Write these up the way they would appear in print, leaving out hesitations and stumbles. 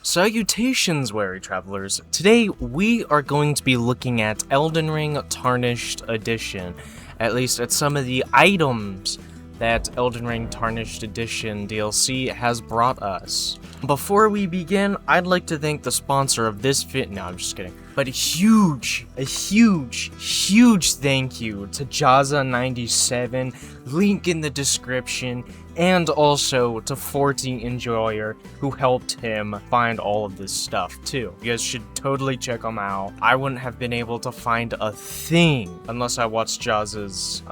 Salutations, wary travelers. Today we are going to be looking at Elden Ring Tarnished Edition, at least at some of the items that Elden Ring Tarnished Edition DLC has brought us. Before we begin, I'd like to thank the sponsor of this no, I'm just kidding. But a huge thank you to Jaza97, link in the description, and also to 40 Enjoyer, who helped him find all of this stuff too. You guys should totally check them out. I wouldn't have been able to find a thing unless I watched Jaza's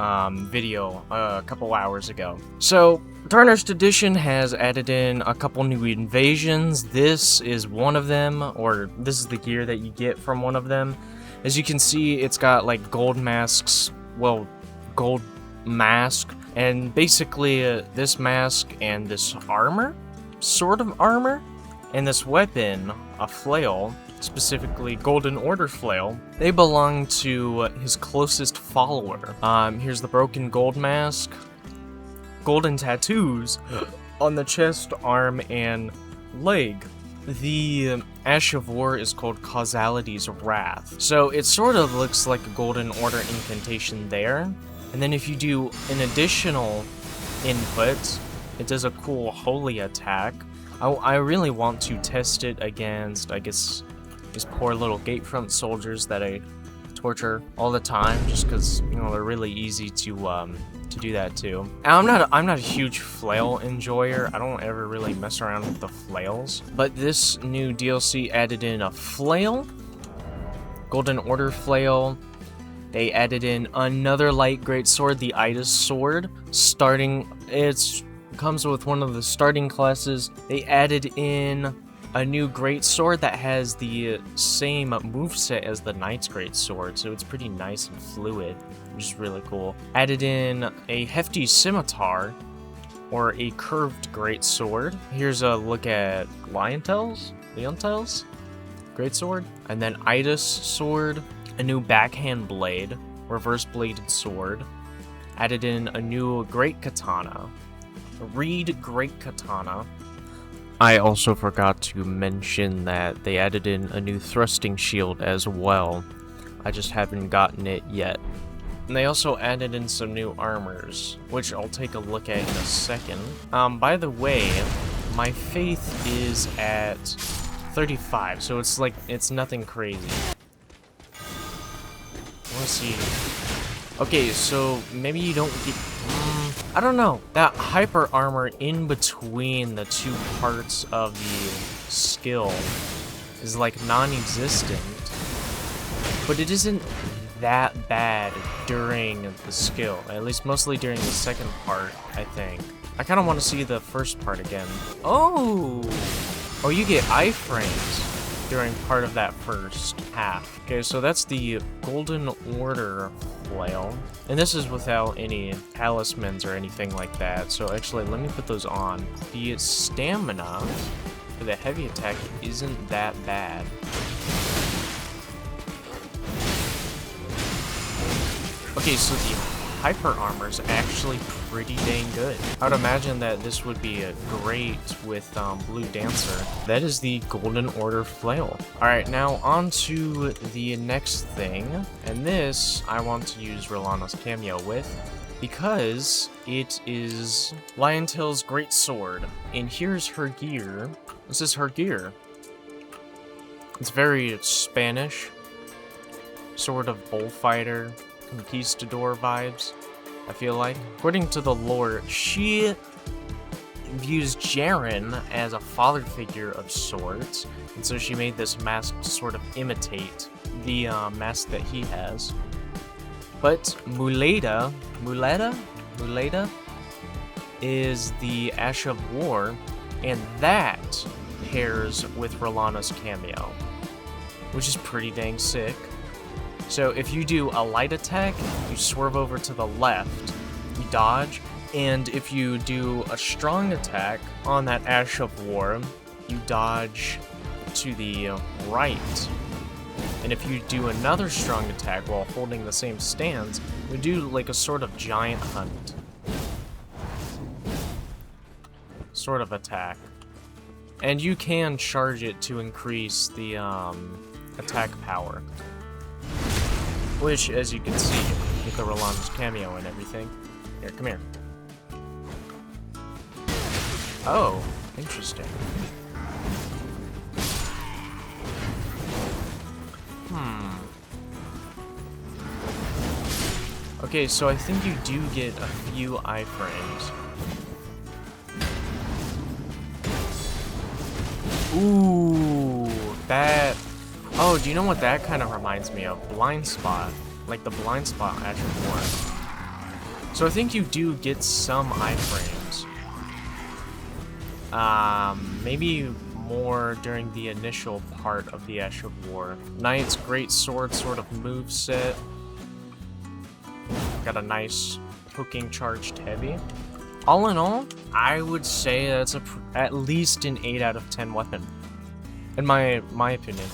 video a couple hours ago. So, Tarnished Edition has added in a couple new invasions. This is one of them, or this is the gear that you get from one of them. As you can see, it's got like gold masks, well, gold mask, and basically this mask and this armor, sort of armor, and this weapon, a flail, specifically Golden Order flail, they belong to his closest follower. Here's the broken gold mask. Golden tattoos on the chest, arm, and leg. The Ash of War is called Causality's Wrath. So it sort of looks like a Golden Order incantation there. And then if you do an additional input, it does a cool holy attack. I really want to test it against, I guess, these poor little Gatefront soldiers that I torture all the time, just because, you know, they're really easy to do that too. And I'm not a huge flail enjoyer. I don't ever really mess around with the flails. But this new DLC added in a flail, Golden Order flail. They added in another light greatsword, the Ida's sword. It comes with one of the starting classes. They added in a new greatsword that has the same moveset as the Knight's greatsword, so it's pretty nice and fluid, which is really cool. Added in a hefty scimitar, or a curved greatsword. Here's a look at Leontel's greatsword, and then Ida's sword, a new backhand blade, reverse bladed sword. Added in a new great katana, a reed great katana. I also forgot to mention that they added in a new thrusting shield as well. I just haven't gotten it yet. And they also added in some new armors, which I'll take a look at in a second. By the way, my faith is at 35, so it's nothing crazy. Let's see. Okay, so maybe you don't get... I don't know. That hyper armor in between the two parts of the skill is like non-existent, but it isn't that bad during the skill, at least mostly during the second part, I think. I kind of want to see the first part again. Oh, you get iframes during part of that first half. Okay, so that's the Golden Order flail, and this is without any talismans or anything like that, so actually let me put those on. The stamina for the heavy attack isn't that bad. Okay, so the hyper armor is actually pretty dang good. I would imagine that this would be great with Blue Dancer. That is the Golden Order flail. Alright, now on to the next thing, and this I want to use Rolana's cameo with, because it is Liontail's great sword, and here's her gear. This is her gear. It's very Spanish, sort of bullfighter, conquistador vibes, I feel like. According to the lore, she views Jaren as a father figure of sorts, and so she made this mask to sort of imitate the mask that he has. But Muleta is the Ash of War, and that pairs with Rolana's cameo, which is pretty dang sick. So if you do a light attack, you swerve over to the left, you dodge, and if you do a strong attack on that Ash of War, you dodge to the right. And if you do another strong attack while holding the same stance, you do like a sort of giant hunt sort of attack. And you can charge it to increase the attack power. Which, as you can see, with the Roland's cameo and everything. Here, come here. Oh, interesting. Okay, so I think you do get a few iframes. Ooh, that... Oh, do you know what that kind of reminds me of? Blind Spot. Like the Blind Spot Asher War. So I think you do get some iframes. Maybe more during the initial part of the Ash of War. Knight's Great Sword sort of moveset. Got a nice hooking charged heavy. All in all, I would say that's at least an 8 out of 10 weapon. In my opinion.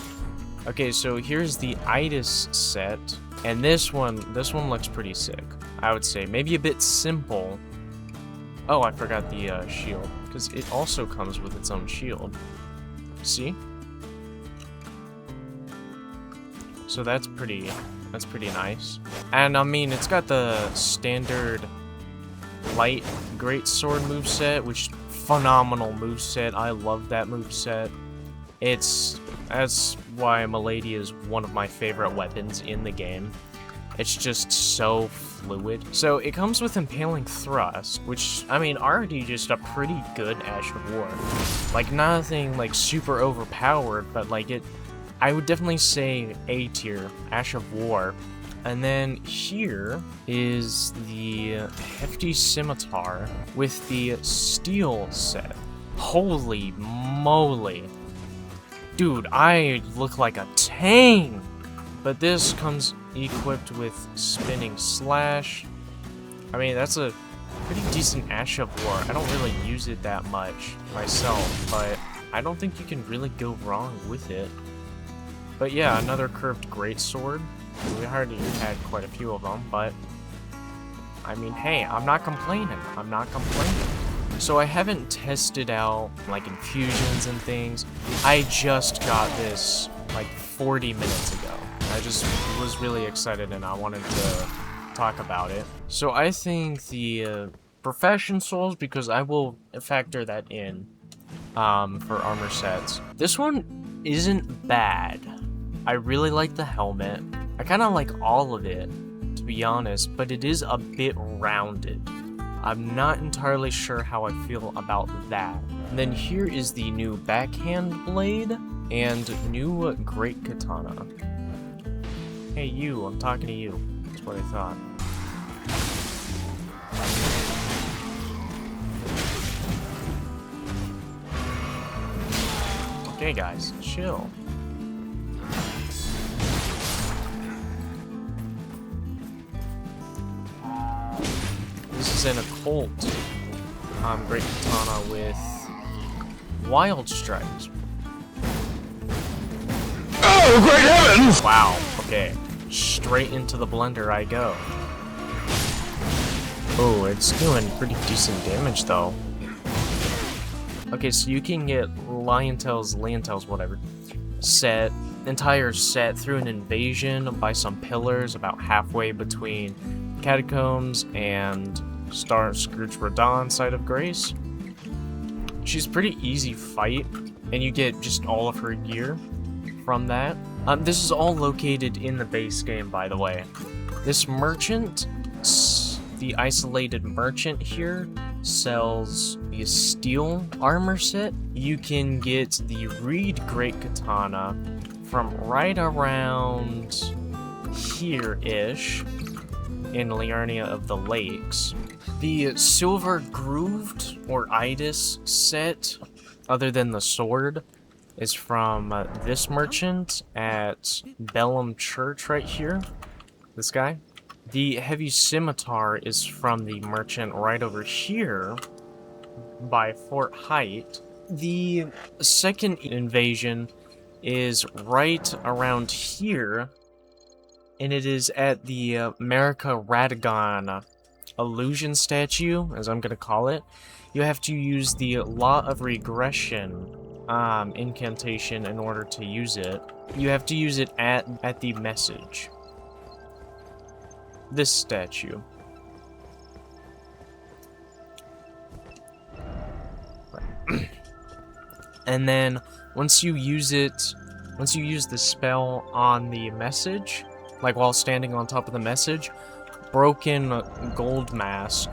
Okay, so here's the Itis set. And this one looks pretty sick. I would say maybe a bit simple. Oh, I forgot the shield. Because it also comes with its own shield. See? So that's pretty nice. And I mean, it's got the standard light greatsword moveset, which phenomenal moveset. I love that moveset. That's why Milady is one of my favorite weapons in the game. It's just so fluid. So it comes with Impaling Thrust, which, I mean, already just a pretty good Ash of War. Like, nothing, like, super overpowered, but, like, I would definitely say A tier, Ash of War. And then here is the Hefty Scimitar with the Steel set. Holy moly. Dude, I look like a tank! But this comes equipped with Spinning Slash. I mean, that's a pretty decent Ash of War. I don't really use it that much myself, but I don't think you can really go wrong with it. But yeah, another curved greatsword. We already had quite a few of them, but I mean, hey, I'm not complaining. I'm not complaining. So I haven't tested out like infusions and things. I just got this like 40 minutes ago. I just was really excited and I wanted to talk about it. So I think the Profession Souls, because I will factor that in for armor sets. This one isn't bad. I really like the helmet. I kind of like all of it, to be honest, but it is a bit rounded. I'm not entirely sure how I feel about that. And then here is the new backhand blade and new great katana. Hey you, I'm talking to you. That's what I thought. Okay guys, chill. This is an occult great katana with wild strikes. Oh, great heavens! Wow, okay. Straight into the blender I go. Oh, it's doing pretty decent damage though. Okay, so you can get Leontel's, whatever, entire set through an invasion by some pillars about halfway between Catacombs and Scrooge Radon Site of Grace. She's pretty easy fight, and you get just all of her gear from that. This is all located in the base game, by the way. This merchant, the isolated merchant here, sells the steel armor set. You can get the Reed Great Katana from right around here-ish in Liurnia of the Lakes. The Silver Grooved, or Itis set, other than the sword, is from this merchant at Bellum Church right here. This guy. The Heavy Scimitar is from the merchant right over here by Fort Height. The second invasion is right around here, and it is at the America Radagon illusion statue, as I'm gonna call it. You have to use the Law of Regression incantation in order to use it. You have to use it at the message. This statue. And then once you use the spell on the message, like while standing on top of the message, Broken Gold Mask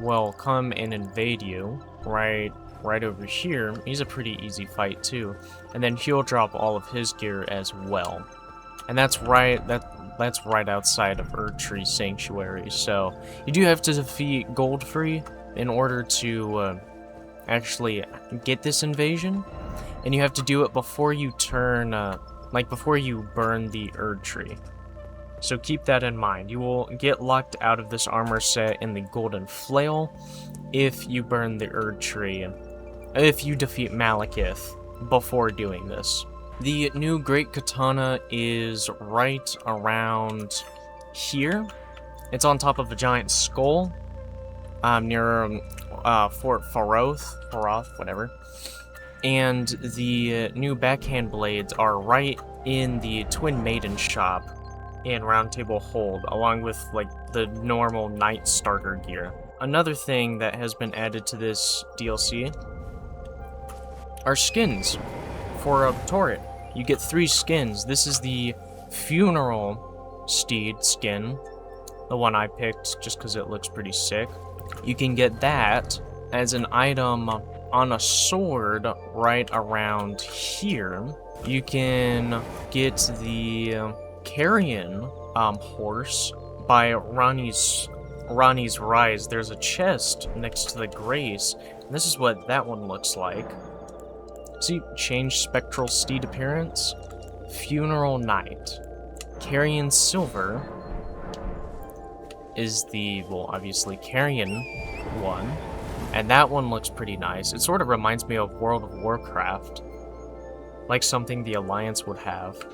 will come and invade you right over here. He's a pretty easy fight too. And then he'll drop all of his gear as well. And that's right outside of Erdtree Sanctuary. So you do have to defeat Goldfree in order to actually get this invasion, and you have to do it before you turn, before you burn the Erdtree. So keep that in mind. You will get locked out of this armor set in the Golden Flail if you burn the Erdtree, if you defeat Malekith before doing this. The new Great Katana is right around here. It's on top of a giant skull, near Fort Faroth, whatever. And the new backhand blades are right in the Twin Maiden shop in Round Table Hold, along with like the normal Night Starter gear. Another thing that has been added to this DLC are skins for a turret. You get 3 skins. This is the Funeral Steed skin, the one I picked just because it looks pretty sick. You can get that as an item on a sword right around here. You can get the Carrion horse by Ronnie's Rise. There's a chest next to the Grace, and this is what that one looks like. See, change spectral steed appearance, Funeral Knight. Carrion Silver is the, well, obviously Carrion one, and that one looks pretty nice. It sort of reminds me of World of Warcraft, like something the Alliance would have.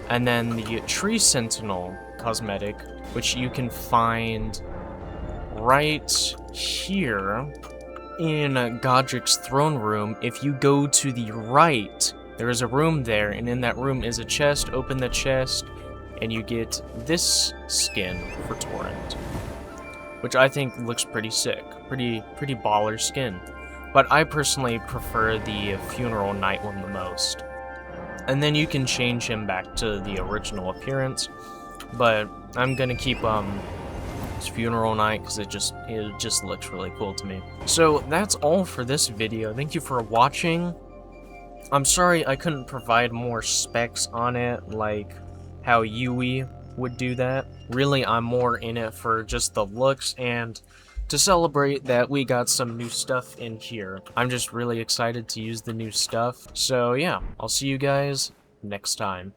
And then the Tree Sentinel cosmetic, which you can find right here in Godric's throne room. If you go to the right, there is a room there, and in that room is a chest. Open the chest, and you get this skin for Torrent, which I think looks pretty sick. Pretty baller skin. But I personally prefer the Funeral Knight one the most. And then you can change him back to the original appearance, but I'm gonna keep his Funeral Knight because it just looks really cool to me. So that's all for this video. Thank you for watching. I'm sorry I couldn't provide more specs on it, like how Yui would do that. Really, I'm more in it for just the looks and to celebrate that we got some new stuff in here. I'm just really excited to use the new stuff. So yeah, I'll see you guys next time.